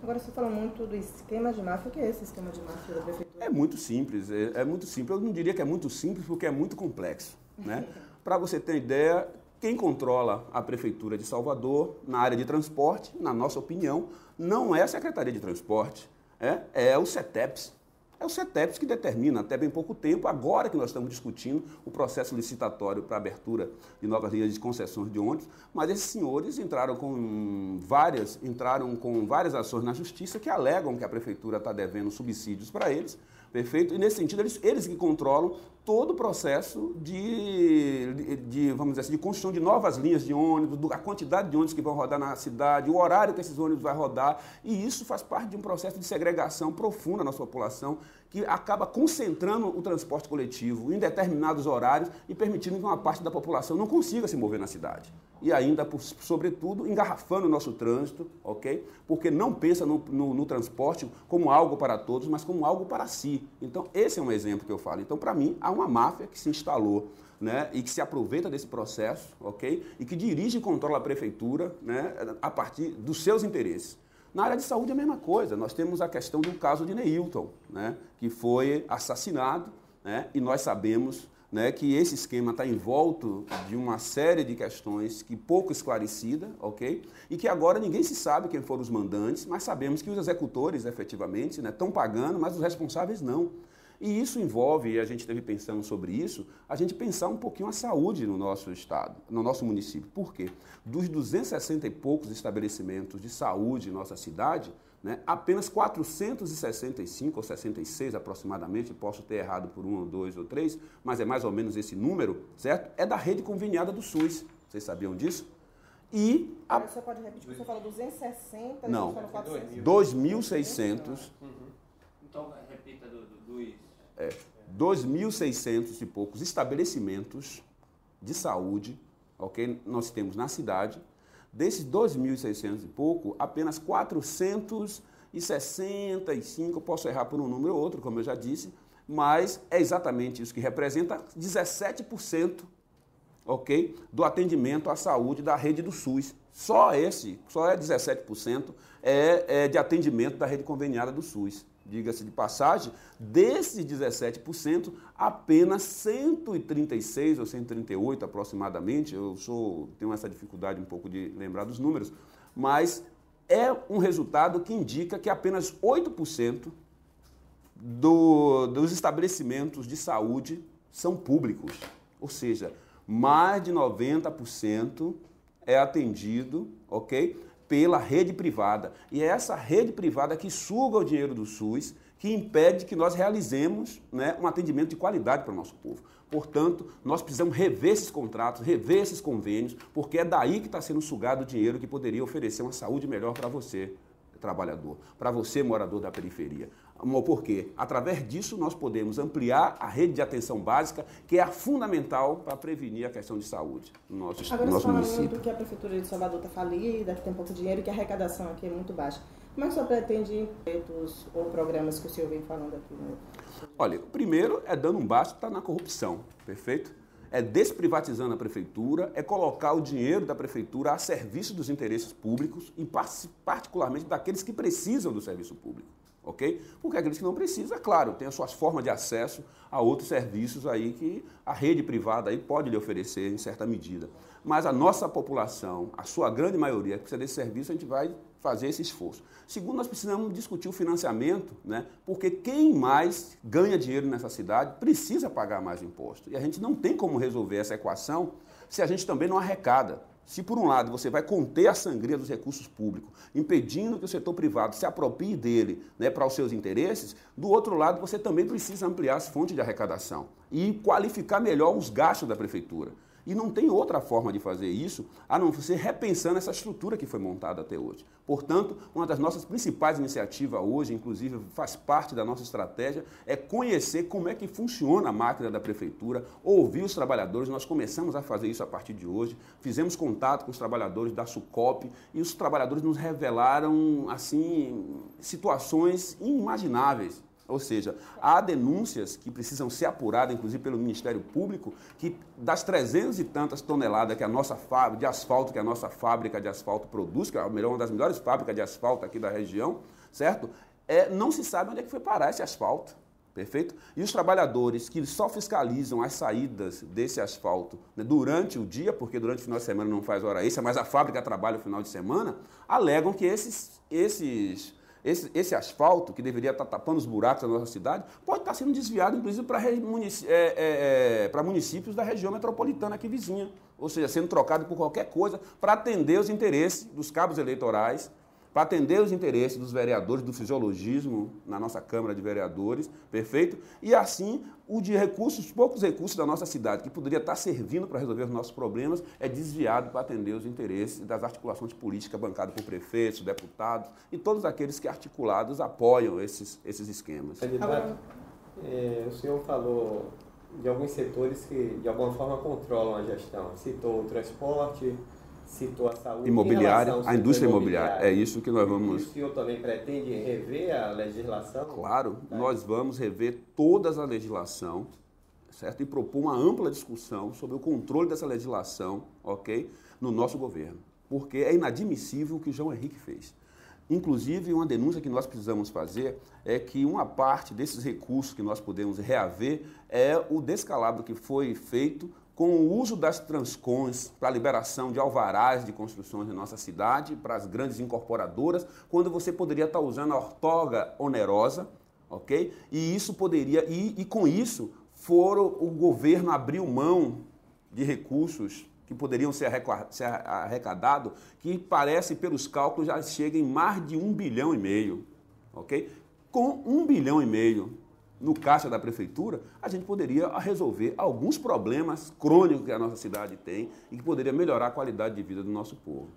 Agora, você falou muito do esquema de máfia. O que é esse esquema de máfia da prefeitura? É muito simples, é muito simples. Eu não diria que é muito simples, porque é muito complexo, né? Para você ter ideia, quem controla a Prefeitura de Salvador na área de transporte, na nossa opinião, não é a Secretaria de Transporte, é o CETEPS. É o CETEPS que determina, até bem pouco tempo, agora que nós estamos discutindo o processo licitatório para a abertura de novas linhas de concessões de ônibus, mas esses senhores entraram com várias ações na Justiça que alegam que a Prefeitura está devendo subsídios para eles, perfeito? E nesse sentido, eles que controlam todo o processo vamos dizer assim, de construção de novas linhas de ônibus, a quantidade de ônibus que vão rodar na cidade, o horário que esses ônibus vão rodar, e isso faz parte de um processo de segregação profunda na nossa população, que acaba concentrando o transporte coletivo em determinados horários e permitindo que uma parte da população não consiga se mover na cidade. E ainda, sobretudo, engarrafando o nosso trânsito, ok? Porque não pensa no transporte como algo para todos, mas como algo para si. Então, esse é um exemplo que eu falo. Então, para mim, há uma máfia que se instalou, né, e que se aproveita desse processo, ok? E que dirige e controla a prefeitura, né, a partir dos seus interesses. Na área de saúde é a mesma coisa. Nós temos a questão do caso de Neilton, né, que foi assassinado, né, e nós sabemos, né, que esse esquema está envolto de uma série de questões que pouco esclarecida, ok? E que agora ninguém se sabe quem foram os mandantes, mas sabemos que os executores, efetivamente, né, estão pagando, mas os responsáveis não. E isso envolve, e a gente esteve pensando sobre isso, a gente pensar um pouquinho a saúde no nosso estado, no nosso município. Por quê? Dos 260 e poucos estabelecimentos de saúde em nossa cidade, né, apenas 465 ou 66 aproximadamente, posso ter errado por 1 ou 2 ou 3, mas é mais ou menos esse número, certo? É da rede conveniada do SUS. Vocês sabiam disso? E Você pode repetir, você falou 260, não, 2.600. Então, repita dos... 2.600 e poucos estabelecimentos de saúde, ok? Nós temos na cidade. Desses 2.600 e pouco, apenas 465, posso errar por um número ou outro, como eu já disse, mas é exatamente isso que representa 17%, ok? Do atendimento à saúde da rede do SUS. Só é 17% de atendimento da rede conveniada do SUS. Diga-se de passagem, desses 17%, apenas 136 ou 138 aproximadamente, tenho essa dificuldade um pouco de lembrar dos números, mas é um resultado que indica que apenas 8% dos estabelecimentos de saúde são públicos, ou seja, mais de 90% é atendido, ok? Pela rede privada. E é essa rede privada que suga o dinheiro do SUS, que impede que nós realizemos, né, um atendimento de qualidade para o nosso povo. Portanto, nós precisamos rever esses contratos, rever esses convênios, porque é daí que está sendo sugado o dinheiro que poderia oferecer uma saúde melhor para você, trabalhador, para você, morador da periferia. Por quê? Através disso, nós podemos ampliar a rede de atenção básica, que é a fundamental para prevenir a questão de saúde no nosso município. Agora, você fala muito que a Prefeitura de Salvador está falida, que tem pouco dinheiro e que a arrecadação aqui é muito baixa. Como é que o senhor pretende projetos ou programas que o senhor vem falando aqui? Olha, o primeiro é dando um basta na corrupção, perfeito? É desprivatizando a prefeitura, é colocar o dinheiro da prefeitura a serviço dos interesses públicos e particularmente daqueles que precisam do serviço público, ok? Porque aqueles que não precisam, é claro, tem as suas formas de acesso a outros serviços aí que a rede privada aí pode lhe oferecer em certa medida. Mas a nossa população, a sua grande maioria que precisa desse serviço, a gente vai fazer esse esforço. Segundo, nós precisamos discutir o financiamento, né? Porque quem mais ganha dinheiro nessa cidade precisa pagar mais imposto. E a gente não tem como resolver essa equação se a gente também não arrecada. Se, por um lado, você vai conter a sangria dos recursos públicos, impedindo que o setor privado se aproprie dele, né, para os seus interesses, do outro lado, você também precisa ampliar as fontes de arrecadação e qualificar melhor os gastos da prefeitura. E não tem outra forma de fazer isso a não ser repensando essa estrutura que foi montada até hoje. Portanto, uma das nossas principais iniciativas hoje, inclusive faz parte da nossa estratégia, é conhecer como é que funciona a máquina da prefeitura, ouvir os trabalhadores. Nós começamos a fazer isso a partir de hoje, fizemos contato com os trabalhadores da SUCOP e os trabalhadores nos revelaram assim situações inimagináveis. Ou seja, há denúncias que precisam ser apuradas, inclusive pelo Ministério Público, que das 300 e tantas toneladas que a nossa de asfalto que a nossa fábrica de asfalto produz, que é uma das melhores fábricas de asfalto aqui da região, certo? Não se sabe onde é que foi parar esse asfalto. Perfeito? E os trabalhadores que só fiscalizam as saídas desse asfalto, né, durante o dia, porque durante o final de semana não faz hora extra, mas a fábrica trabalha o final de semana, alegam que esse asfalto, que deveria estar tapando os buracos da nossa cidade, pode estar sendo desviado, inclusive, para municípios da região metropolitana aqui vizinha. Ou seja, sendo trocado por qualquer coisa para atender os interesses dos cabos eleitorais, para atender os interesses dos vereadores, do fisiologismo na nossa Câmara de Vereadores, perfeito? E assim, o de recursos, poucos recursos da nossa cidade, que poderia estar servindo para resolver os nossos problemas, é desviado para atender os interesses das articulações políticas bancadas por prefeitos, deputados e todos aqueles que articulados apoiam esses esquemas. Candidato, o senhor falou de alguns setores que, de alguma forma, controlam a gestão. Citou o transporte, citou a saúde. Imobiliária, a indústria imobiliária. É isso que nós vamos... E o senhor também pretende rever a legislação? Claro, nós vamos rever toda a legislação, certo? E propor uma ampla discussão sobre o controle dessa legislação, ok? No nosso governo. Porque é inadmissível o que João Henrique fez. Inclusive, uma denúncia que nós precisamos fazer é que uma parte desses recursos que nós podemos reaver é o descalabro que foi feito com o uso das Transcons para a liberação de alvarás de construções na nossa cidade, para as grandes incorporadoras, quando você poderia estar usando a outorga onerosa, ok? E isso poderia, e com isso, o governo abriu mão de recursos que poderiam ser arrecadados, que parece, pelos cálculos, já chega em mais de 1,5 bilhão, ok? Com 1,5 bilhão no caixa da prefeitura, a gente poderia resolver alguns problemas crônicos que a nossa cidade tem e que poderia melhorar a qualidade de vida do nosso povo.